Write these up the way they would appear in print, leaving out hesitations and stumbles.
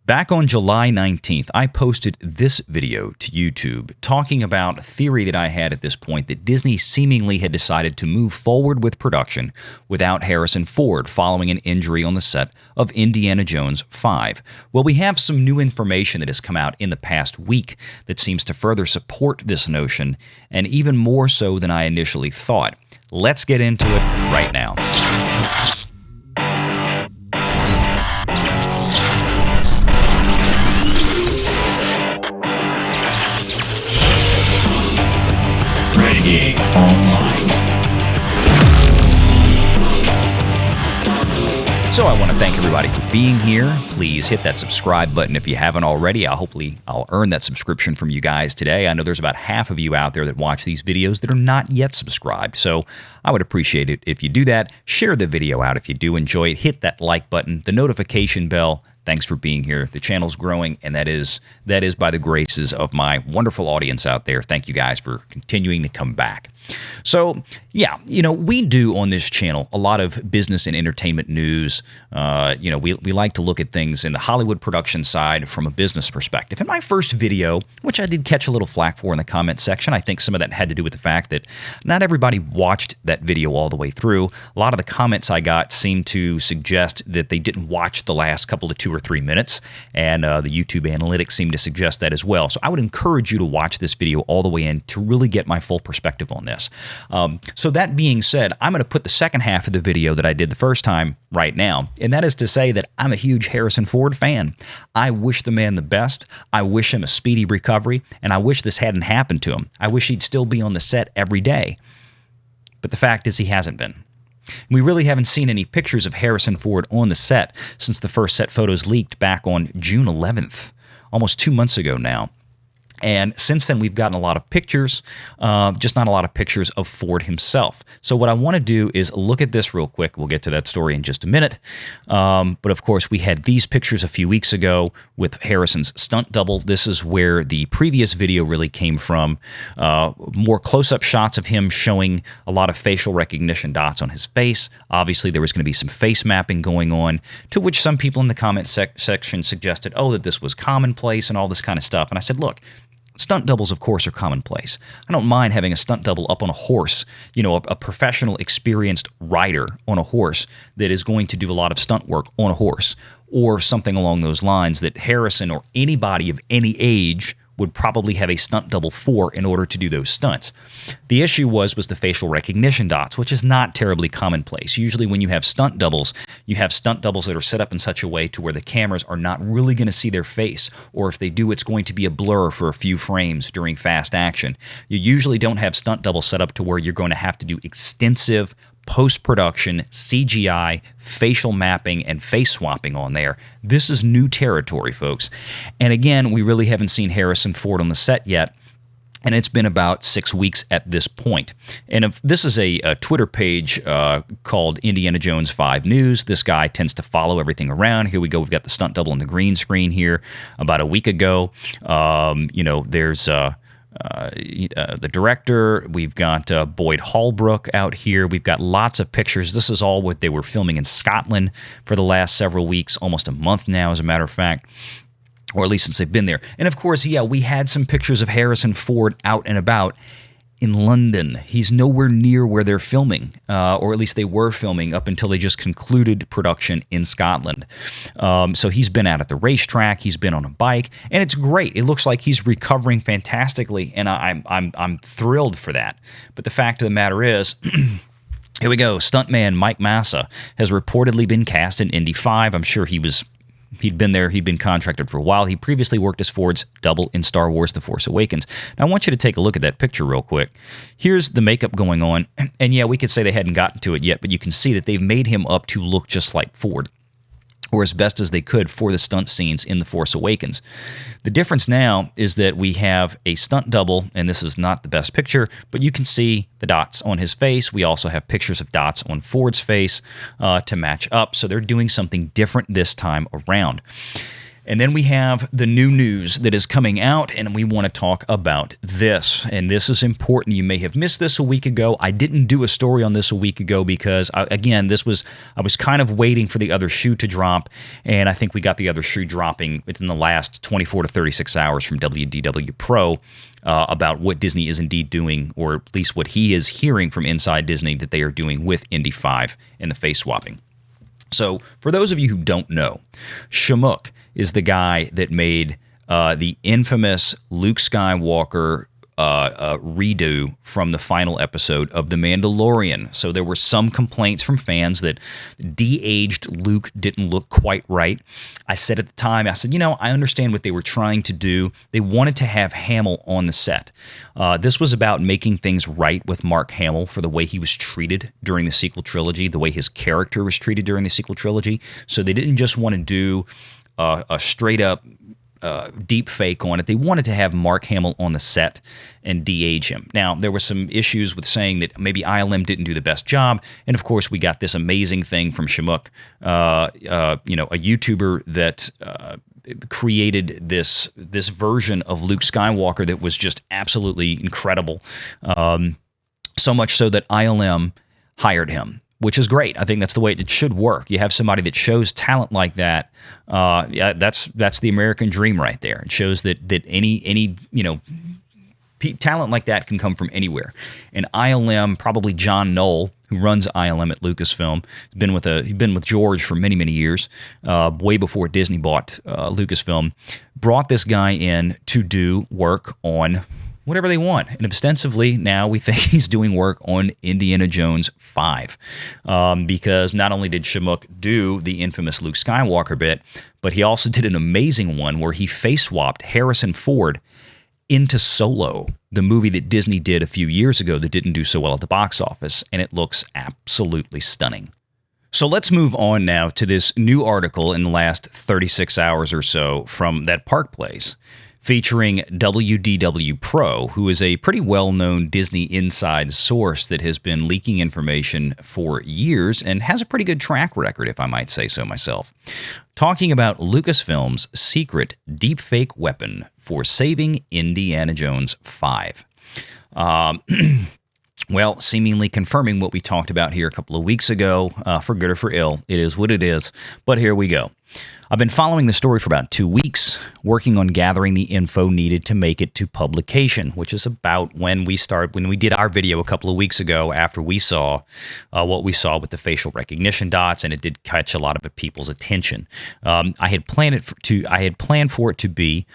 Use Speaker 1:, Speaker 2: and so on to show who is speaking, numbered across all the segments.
Speaker 1: Back on July 19th, I posted this video to YouTube talking about a theory that I had at this point that Disney seemingly had decided to move forward with production without Harrison Ford following an injury on the set of Indiana Jones 5. Well, we have some new information that has come out in the past week that seems to further support this notion, and even more so than I initially thought. Let's get into it right now. Online. So I want to thank everybody for being here. Please hit that subscribe button if you haven't already. I'll earn that subscription from you guys today. I know there's about half of you out there that watch these videos that are not yet subscribed, so I would appreciate it if you do that. Share the video out if you do enjoy it. Hit that like button, the notification bell. Thanks for being here. The channel's growing, and that is by the graces of my wonderful audience out there. Thank you guys for continuing to come back. So, yeah, we do on this channel a lot of business and entertainment news. We like to look at things in the Hollywood production side from a business perspective. In my first video, which I did catch a little flack for in the comment section, I think some of that had to do with the fact that not everybody watched that video all the way through. A lot of the comments I got seemed to suggest that they didn't watch the last couple of 2 or 3 minutes, and the YouTube analytics seem to suggest that as well. So I would encourage you to watch this video all the way in to really get my full perspective on this. So that being said, I'm going to put the second half of the video that I did the first time right now, and that is to say that I'm a huge Harrison Ford fan. I wish the man the best. I wish him a speedy recovery, and I wish this hadn't happened to him. I wish he'd still be on the set every day. But the fact is he hasn't been. We really haven't seen any pictures of Harrison Ford on the set since the first set photos leaked back on June 11th, almost 2 months ago now. And since then, we've gotten a lot of pictures, just not a lot of pictures of Ford himself. So what I want to do is look at this real quick. We'll get to that story in just a minute. But of course, we had these pictures a few weeks ago with Harrison's stunt double. This is where the previous video really came from. More close-up shots of him showing a lot of facial recognition dots on his face. Obviously, there was going to be some face mapping going on, to which some people in the comment section suggested, that this was commonplace and all this kind of stuff. And I said, look, stunt doubles, of course, are commonplace. I don't mind having a stunt double up on a horse, a professional, experienced rider on a horse that is going to do a lot of stunt work on a horse, or something along those lines that Harrison or anybody of any age would probably have a stunt double for in order to do those stunts. The issue was the facial recognition dots, which is not terribly commonplace. Usually when you have stunt doubles that are set up in such a way to where the cameras are not really going to see their face, or if they do, it's going to be a blur for a few frames during fast action. You usually don't have stunt doubles set up to where you're going to have to do extensive post-production, CGI, facial mapping, and face swapping on there. This is new territory, folks. And again, we really haven't seen Harrison Ford on the set yet, and it's been about 6 weeks at this point. And if this is a Twitter page called Indiana Jones 5 News. This guy tends to follow everything around. Here we go. We've got the stunt double on the green screen here about a week ago. There's the director. We've got Boyd Holbrook out here. We've got lots of pictures. This is all what they were filming in Scotland for the last several weeks, almost a month now, as a matter of fact, or at least since they've been there. And of course, we had some pictures of Harrison Ford out and about in London. He's nowhere near where they're filming, or at least they were filming up until they just concluded production in Scotland. So he's been out at the racetrack, he's been on a bike, and it's great. It looks like he's recovering fantastically, and I'm thrilled for that. But the fact of the matter is, here we go. Stuntman Mike Massa has reportedly been cast in Indy 5. I'm sure he'd been there. He'd been contracted for a while. He previously worked as Ford's double in Star Wars The Force Awakens. Now, I want you to take a look at that picture real quick. Here's the makeup going on. And yeah, we could say they hadn't gotten to it yet, but you can see that they've made him up to look just like Ford, or as best as they could for the stunt scenes in The Force Awakens. The difference now is that we have a stunt double, and this is not the best picture, but you can see the dots on his face. We also have pictures of dots on Ford's face to match up, so they're doing something different this time around. And then we have the new news that is coming out, and we want to talk about this. And this is important. You may have missed this a week ago. I didn't do a story on this a week ago because, again, I was kind of waiting for the other shoe to drop, and I think we got the other shoe dropping within the last 24 to 36 hours from WDW PRO about what Disney is indeed doing, or at least what he is hearing from inside Disney that they are doing with Indy 5 and the face swapping. So, for those of you who don't know, Shamook is the guy that made the infamous Luke Skywalker redo from the final episode of The Mandalorian. So there were some complaints from fans that de-aged Luke didn't look quite right. I said at the time, I said, I understand what they were trying to do. They wanted to have Hamill on the set. This was about making things right with Mark Hamill for the way he was treated during the sequel trilogy, the way his character was treated during the sequel trilogy. So they didn't just want to do a straight-up deep fake on it. They wanted to have Mark Hamill on the set and de-age him. Now, there were some issues with saying that maybe ILM didn't do the best job, and of course, we got this amazing thing from Shamook, a YouTuber that created this version of Luke Skywalker that was just absolutely incredible. So much so that ILM hired him, which is great. I think that's the way it should work. You have somebody that shows talent like that. That's the American dream right there. It shows that any talent like that can come from anywhere. And ILM, probably John Knoll, who runs ILM at Lucasfilm, he's been with George for many, many years, way before Disney bought Lucasfilm, brought this guy in to do work on whatever they want. And ostensibly, now we think he's doing work on Indiana Jones 5. Because not only did Shamook do the infamous Luke Skywalker bit, but he also did an amazing one where he face-swapped Harrison Ford into Solo, the movie that Disney did a few years ago that didn't do so well at the box office, and it looks absolutely stunning. So let's move on now to this new article in the last 36 hours or so from that Park Place, featuring WDW PRO, who is a pretty well-known Disney inside source that has been leaking information for years and has a pretty good track record, if I might say so myself, talking about Lucasfilm's secret deepfake weapon for saving Indiana Jones 5. Well, seemingly confirming what we talked about here a couple of weeks ago, for good or for ill. It is what it is, but here we go. I've been following the story for about 2 weeks, working on gathering the info needed to make it to publication, which is about when we did our video a couple of weeks ago after we saw what we saw with the facial recognition dots, and it did catch a lot of people's attention. I had planned for it to be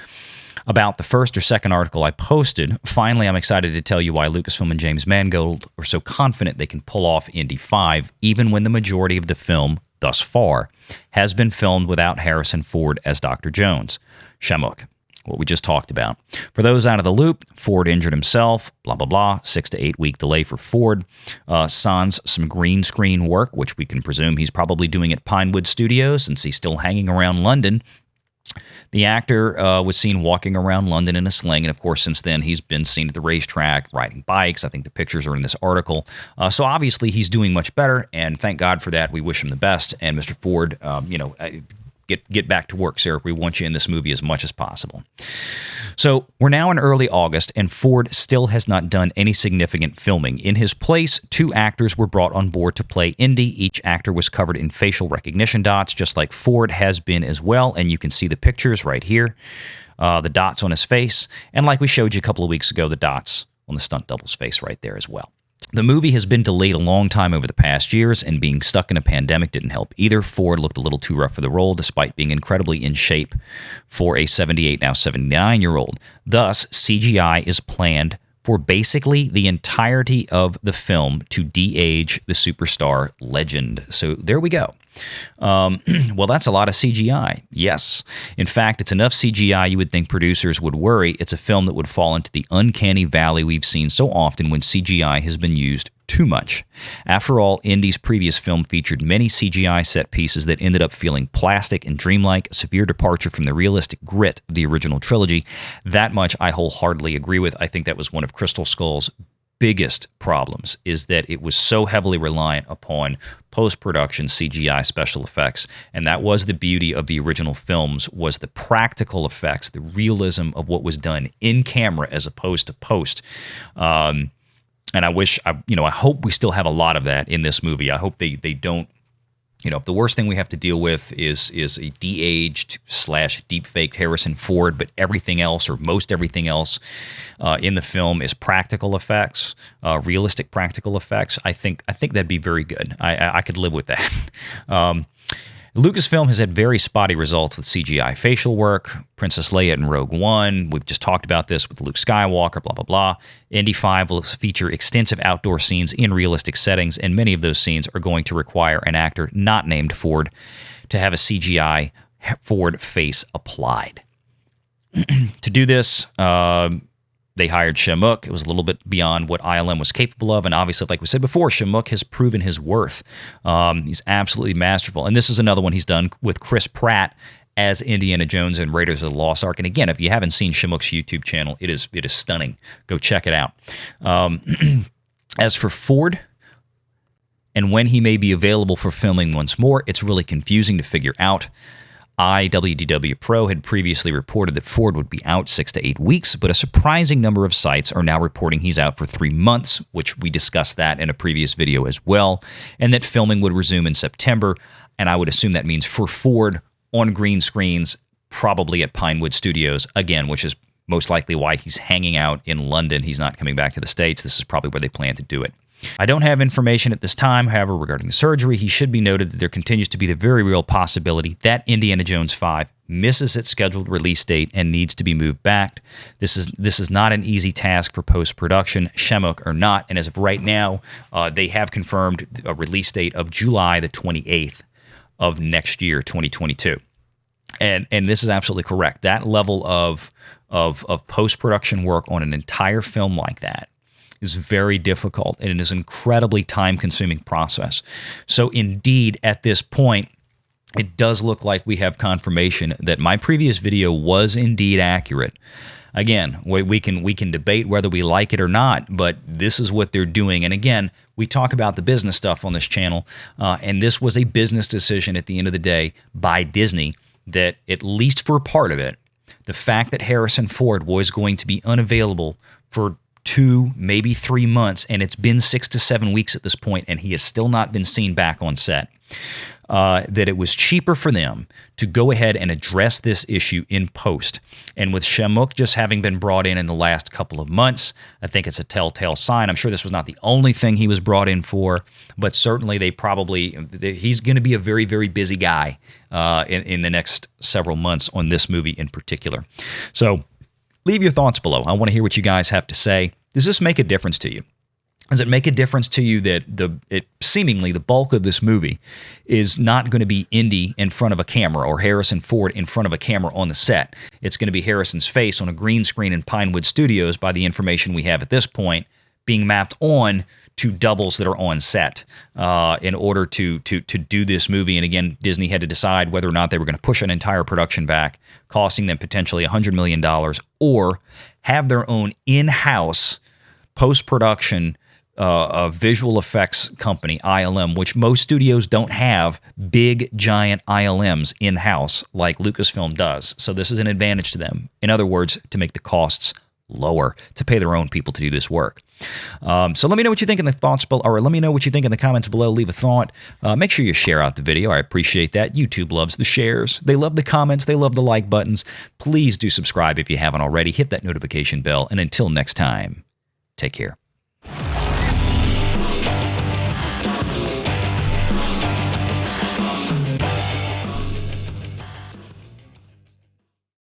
Speaker 1: about the first or second article I posted. Finally, I'm excited to tell you why Lucasfilm and James Mangold are so confident they can pull off Indy 5, even when the majority of the film, thus far, has been filmed without Harrison Ford as Dr. Jones. Shamook, what we just talked about. For those out of the loop, Ford injured himself, blah, blah, blah, 6 to 8 week delay for Ford. Sans some green screen work, which we can presume he's probably doing at Pinewood Studios since he's still hanging around London. The actor was seen walking around London in a sling, and of course, since then, he's been seen at the racetrack riding bikes. I think the pictures are in this article. So obviously, he's doing much better, and thank God for that. We wish him the best. And Mr. Ford, get back to work, sir. We want you in this movie as much as possible. So we're now in early August, and Ford still has not done any significant filming. In his place, 2 actors were brought on board to play Indy. Each actor was covered in facial recognition dots, just like Ford has been as well, and you can see the pictures right here, the dots on his face, and like we showed you a couple of weeks ago, the dots on the stunt double's face right there as well. The movie has been delayed a long time over the past years, and being stuck in a pandemic didn't help either. Ford looked a little too rough for the role, despite being incredibly in shape for a 78, now 79-year-old. Thus, CGI is planned for basically the entirety of the film to de-age the superstar legend. So there we go. Well, that's a lot of CGI. Yes. In fact, it's enough CGI you would think producers would worry it's a film that would fall into the uncanny valley we've seen so often when CGI has been used too much. After all, Indy's previous film featured many CGI set pieces that ended up feeling plastic and dreamlike, a severe departure from the realistic grit of the original trilogy. That much I wholeheartedly agree with. I think that was one of Crystal Skull's biggest problems is that it was so heavily reliant upon post-production CGI special effects, and that was the beauty of the original films, was the practical effects, the realism of what was done in camera as opposed to post. And I wish, I hope we still have a lot of that in this movie. I hope they don't. If the worst thing we have to deal with is a de-aged / deepfaked Harrison Ford, but everything else, or most everything else in the film, is practical effects, realistic practical effects, I think that'd be very good. I could live with that. Lucasfilm has had very spotty results with CGI facial work. Princess Leia in Rogue One. We've just talked about this with Luke Skywalker, blah, blah, blah. Indy 5 will feature extensive outdoor scenes in realistic settings, and many of those scenes are going to require an actor not named Ford to have a CGI Ford face applied. To do this, they hired Shamook. It was a little bit beyond what ILM was capable of, and obviously, like we said before, Shamook has proven his worth. He's absolutely masterful, and this is another one he's done with Chris Pratt as Indiana Jones and Raiders of the Lost Ark. And again, if you haven't seen Shamook's YouTube channel, it is stunning. Go check it out. As for Ford and when he may be available for filming once more, it's really confusing to figure out. WDW PRO had previously reported that Ford would be out 6 to 8 weeks, but a surprising number of sites are now reporting he's out for 3 months, which we discussed that in a previous video as well, and that filming would resume in September, and I would assume that means for Ford on green screens, probably at Pinewood Studios, again, which is most likely why he's hanging out in London. He's not coming back to the States. This is probably where they plan to do it. I don't have information at this time, however, regarding the surgery. He should be noted that there continues to be the very real possibility that Indiana Jones 5 misses its scheduled release date and needs to be moved back. This is not an easy task for post-production, Shamook or not, and as of right now, they have confirmed a release date of July the 28th of next year, 2022. And this is absolutely correct. That level of post-production work on an entire film like that is very difficult, and it is an incredibly time-consuming process. So indeed, at this point, it does look like we have confirmation that my previous video was indeed accurate. Again, we can debate whether we like it or not, but this is what they're doing. And again, we talk about the business stuff on this channel, and this was a business decision at the end of the day by Disney that, at least for part of it, the fact that Harrison Ford was going to be unavailable for 2, maybe 3 months, and it's been 6 to 7 weeks at this point, and he has still not been seen back on set, that it was cheaper for them to go ahead and address this issue in post. And with Shamook just having been brought in the last couple of months, I think it's a telltale sign. I'm sure this was not the only thing he was brought in for, but certainly he's going to be a very, very busy guy in the next several months on this movie in particular. So leave your thoughts below. I want to hear what you guys have to say. Does this make a difference to you? Does it make a difference to you that seemingly the bulk of this movie is not going to be Indy in front of a camera or Harrison Ford in front of a camera on the set? It's going to be Harrison's face on a green screen in Pinewood Studios, by the information we have at this point, being mapped on to doubles that are on set in order to do this movie. And again, Disney had to decide whether or not they were going to push an entire production back, costing them potentially $100 million, or have their own in-house post-production visual effects company, ILM, which most studios don't have big, giant ILMs in-house like Lucasfilm does. So this is an advantage to them. In other words, to make the costs lower, to pay their own people to do this work. So let me know what you think in the thoughts below, or let me know what you think in the comments below. Leave a thought. Make sure you share out the video. I appreciate that. YouTube loves the shares. They love the comments. They love the like buttons. Please do subscribe if you haven't already. Hit that notification bell. And until next time, take care.